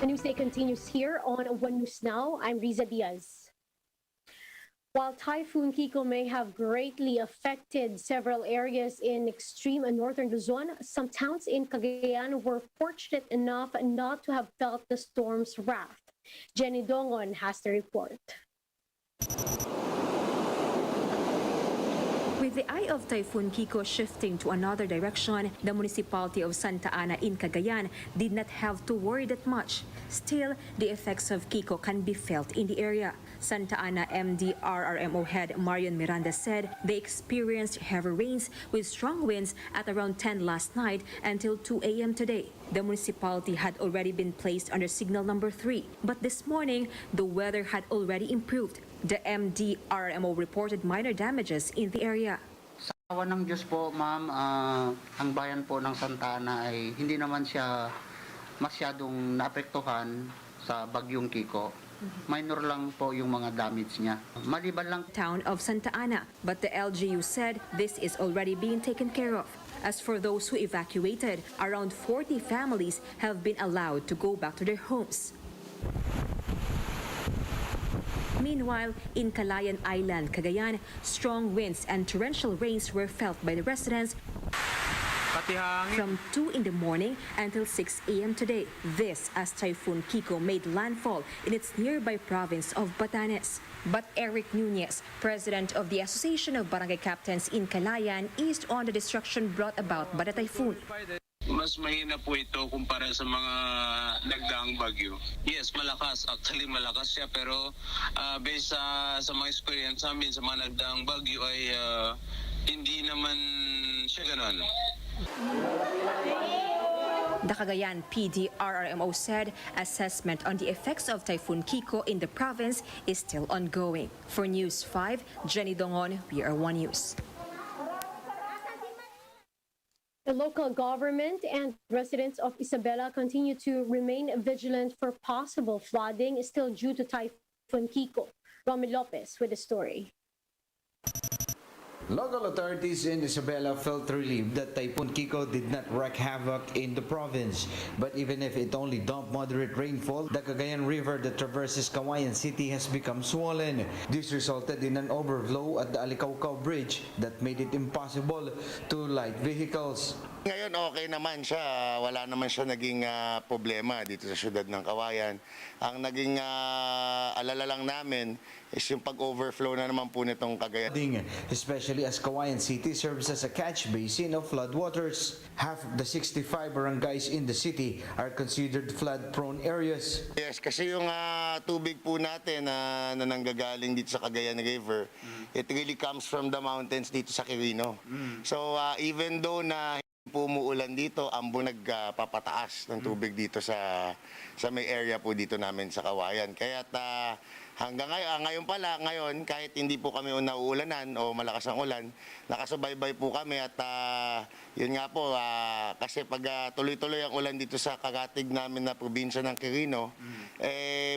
The news day continues here on One News Now. I'm Riza Diaz. While Typhoon Kiko may have greatly affected several areas in extreme northern Luzon, some towns in Cagayan were fortunate enough not to have felt the storm's wrath. Jenny Dongon has the report. With the eye of Typhoon Kiko shifting to another direction, the municipality of Santa Ana in Cagayan did not have to worry that much. Still, the effects of Kiko can be felt in the area. Santa Ana MDRRMO head Marion Miranda said they experienced heavy rains with strong winds at around 10 last night until 2 a.m. today. The municipality had already been placed under signal number 3, but this morning, the weather had already improved. The MDRMO reported minor damages in the area. Sa awa ng Diyos po, ma'am, ang bayan po ng Santa Ana ay hindi naman siya masyadong naapektuhan sa bagyong Kiko. Minor lang po yung mga damage niya. Maliban lang Town of Santa Ana, but the LGU said this is already being taken care of. As for those who evacuated, around 40 families have been allowed to go back to their homes. Meanwhile, in Cagayan Island, Cagayan, strong winds and torrential rains were felt by the residents from 2 in the morning until 6 a.m. today. This as Typhoon Kiko made landfall in its nearby province of Batanes. But Eric Nunez, president of the Association of Barangay Captains in Cagayan, eased on the destruction brought about by the typhoon. Mas mahina po ito kumpara sa mga nagdaang bagyo. Yes, malakas. Actually, malakas siya. Pero based sa mga experience namin sa mga nagdaang bagyo ay hindi naman siya ganon. The Cagayan PDRRMO said assessment on the effects of Typhoon Kiko in the province is still ongoing. For News 5, Jenny Dongon, we are One News. The local government and residents of Isabela continue to remain vigilant for possible flooding still due to Typhoon Kiko. Romy Lopez with the story. Local authorities in Isabela felt relieved that Typhoon Kiko did not wreak havoc in the province. But even if it only dumped moderate rainfall, the Cagayan River that traverses Cagayan City has become swollen. This resulted in an overflow at the Alicaucao Bridge that made it impossible to light vehicles. Ngayon okay naman siya, wala naman siya naging problema dito sa syudad ng Cagayan. Ang naging alala lang namin is yung pag-overflow na naman po nitong Cagayan. Especially as Cagayan City serves as a catch basin of floodwaters. Half of the 65 barangays in the city are considered flood-prone areas. Yes, kasi yung tubig po natin na nanggagaling dito sa Cagayan River, it really comes from the mountains dito sa Quirino. So even though na po umuulan dito, ambo nagpapataas ng tubig dito sa may area po dito namin sa Cagayan. Kaya hanggang ngayon pala, kahit hindi po kami nauulanan o malakas ang ulan, nakasubaybay po kami at yun nga po, kasi pag tuloy-tuloy ang ulan dito sa kagatig namin na probinsya ng Quirino,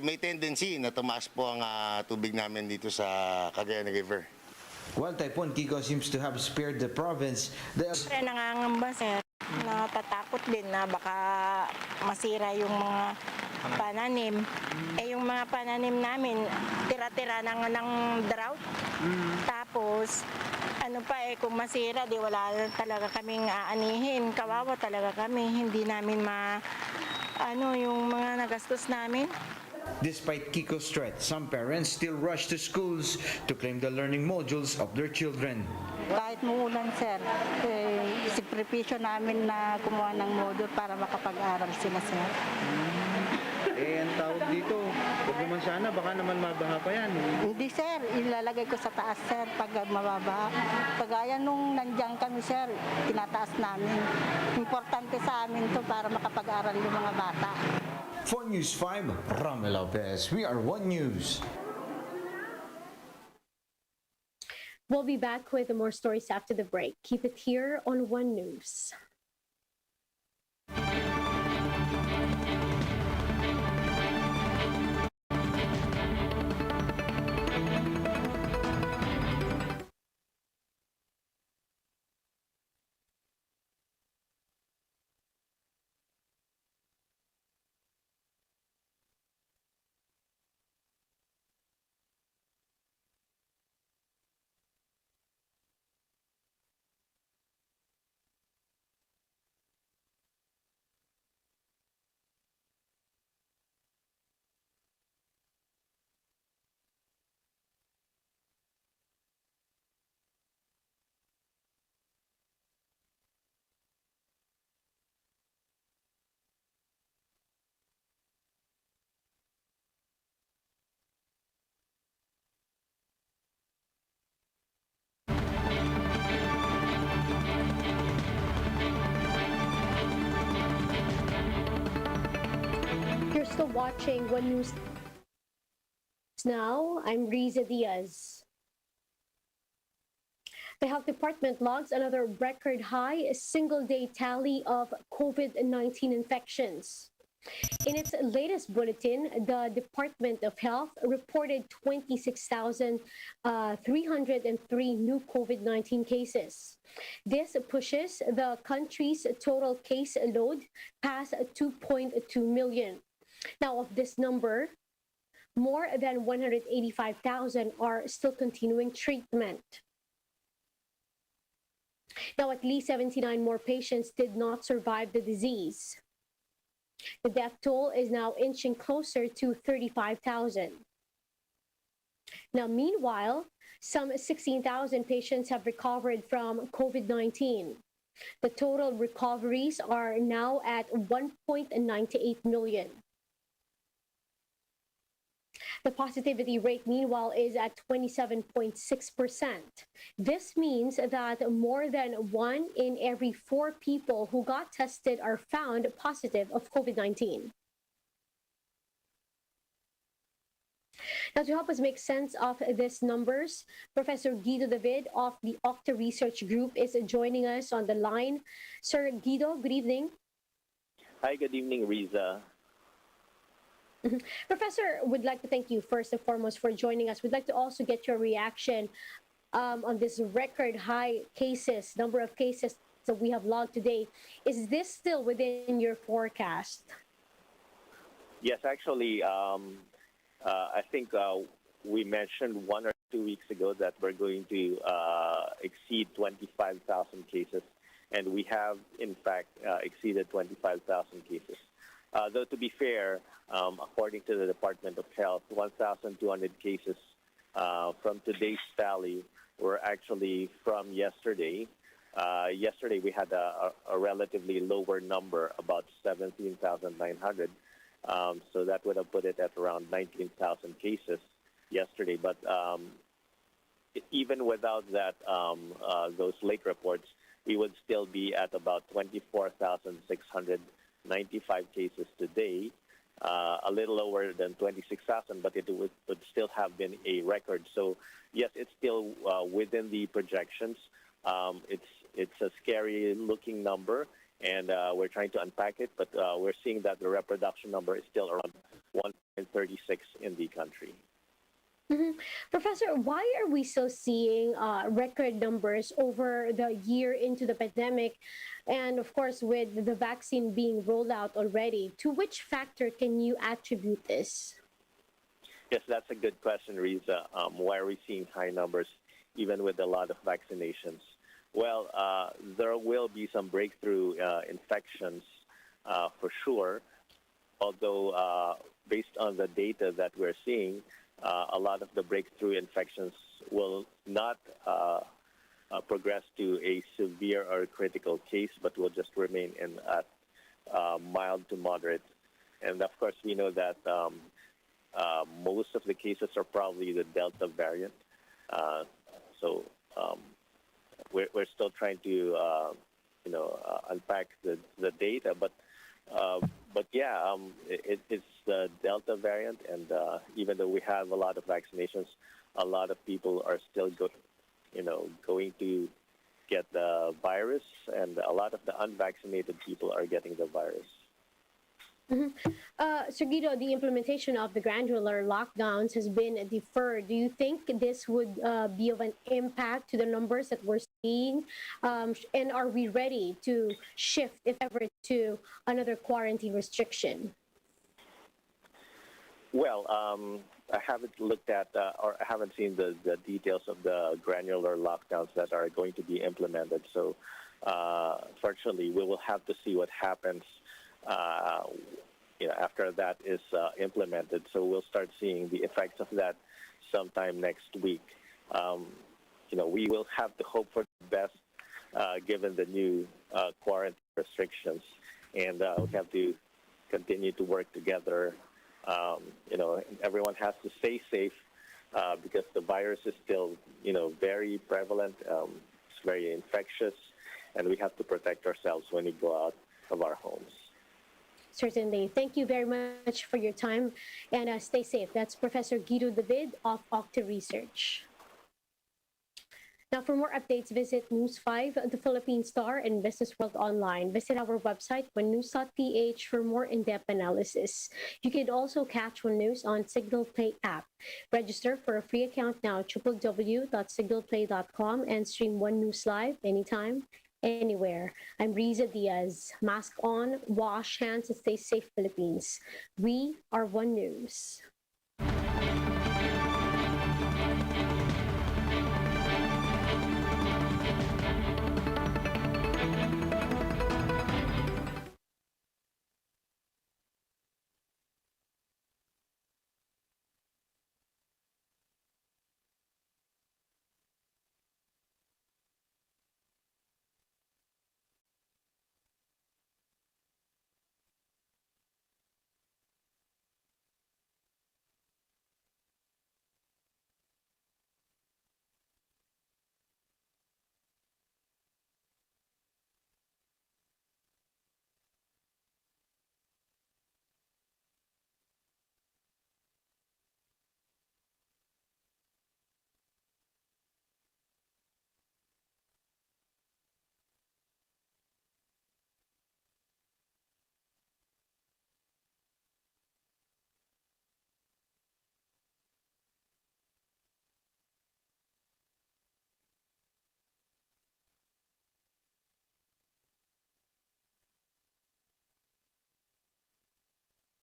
may tendency na tumaas po ang tubig namin dito sa Cagayan River. While Typhoon Kiko seems to have spared the province, Nangangamba, sir. Natatakot din na baka masira yung mga pananim. Yung mga pananim namin, tira-tira ng drought. Tapos, kung masira, di wala talaga kaming aanihin. Kawawa talaga kami. Hindi namin yung mga nagastos namin. despite Kiko's threat, some parents still rush to schools to claim the learning modules of their children. Kahit muulan, sir, sikripisyo namin na kumuha ng module para makapag-aral sila, sir. Ang tawag dito, huwag naman sana, baka naman mabaha pa yan. Hindi, sir, ilalagay ko sa taas, sir, pag mababaha. Kagaya nung nandiyan kami, sir, tinataas namin. Importante sa amin to para makapag-aral yung mga bata. For News 5, Rame Lopez. We are One News. We'll be back with more stories after the break. Keep it here on One News. still watching One News Now. I'm Riza Diaz. The Health Department logs another record high single-day tally of COVID-19 infections. In its latest bulletin, the Department of Health reported 26,303 new COVID-19 cases. This pushes the country's total case load past 2.2 million. Now, of this number, more than 185,000 are still continuing treatment. Now, at least 79 more patients did not survive the disease. The death toll is now inching closer to 35,000. Now, meanwhile, some 16,000 patients have recovered from COVID-19. The total recoveries are now at 1.98 million. The positivity rate, meanwhile, is at 27.6%. This means that more than 1 in every 4 people who got tested are found positive of COVID-19. Now, to help us make sense of these numbers, Professor Guido David of the Octa Research Group is joining us on the line. Sir Guido, good evening. Hi, good evening, Riza. Professor, would like to thank you first and foremost for joining us. We'd like to also get your reaction on this record high cases, number of cases that we have logged today. Is this still within your forecast? Yes, actually, I think we mentioned 1 or 2 weeks ago that we're going to exceed 25,000 cases, and we have, in fact, exceeded 25,000 cases. Though, to be fair, according to the Department of Health, 1,200 cases from today's tally were actually from yesterday. Yesterday, we had a relatively lower number, about 17,900. So that would have put it at around 19,000 cases yesterday. But even without that, those late reports, we would still be at about 24,695 cases today, a little lower than 26,000, but it would still have been a record. So, yes, it's still within the projections. It's a scary-looking number, and we're trying to unpack it, but we're seeing that the reproduction number is still around 1.36 in the country. Professor, why are we still seeing record numbers over the year into the pandemic? And of course, with the vaccine being rolled out already, to which factor can you attribute this? Yes, that's a good question, Riza. Why are we seeing high numbers even with a lot of vaccinations? Well, there will be some breakthrough infections for sure, although based on the data that we're seeing, a lot of the breakthrough infections will not progress to a severe or critical case, but will just remain at mild to moderate. And of course, we know that most of the cases are probably the Delta variant. So we're still trying to, unpack the data, but yeah, it's the Delta variant, and even though we have a lot of vaccinations, a lot of people are still going to get the virus, and a lot of the unvaccinated people are getting the virus. Sir Guido, the implementation of the granular lockdowns has been deferred. Do you think this would be of an impact to the numbers that we're seeing? And are we ready to shift, if ever, to another quarantine restriction? Well, I haven't looked at or I haven't seen the details of the granular lockdowns that are going to be implemented. So, fortunately, we will have to see what happens after that is implemented. So we'll start seeing the effects of that sometime next week. We will have to hope for the best given the new quarantine restrictions, and we have to continue to work together. Everyone has to stay safe because the virus is still, very prevalent. It's very infectious, and we have to protect ourselves when we go out of our homes. Certainly. Thank you very much for your time and stay safe. That's Professor Guido David of Octa Research. Now, for more updates, visit News 5, the Philippine Star, and Business World Online. Visit our website, onenews.ph, for more in-depth analysis. You can also catch One News on Signal Play app. Register for a free account now, www.signalplay.com, and stream One News live anytime, anywhere. I'm Riza Diaz. Mask on, wash hands, and stay safe, Philippines. We are One News.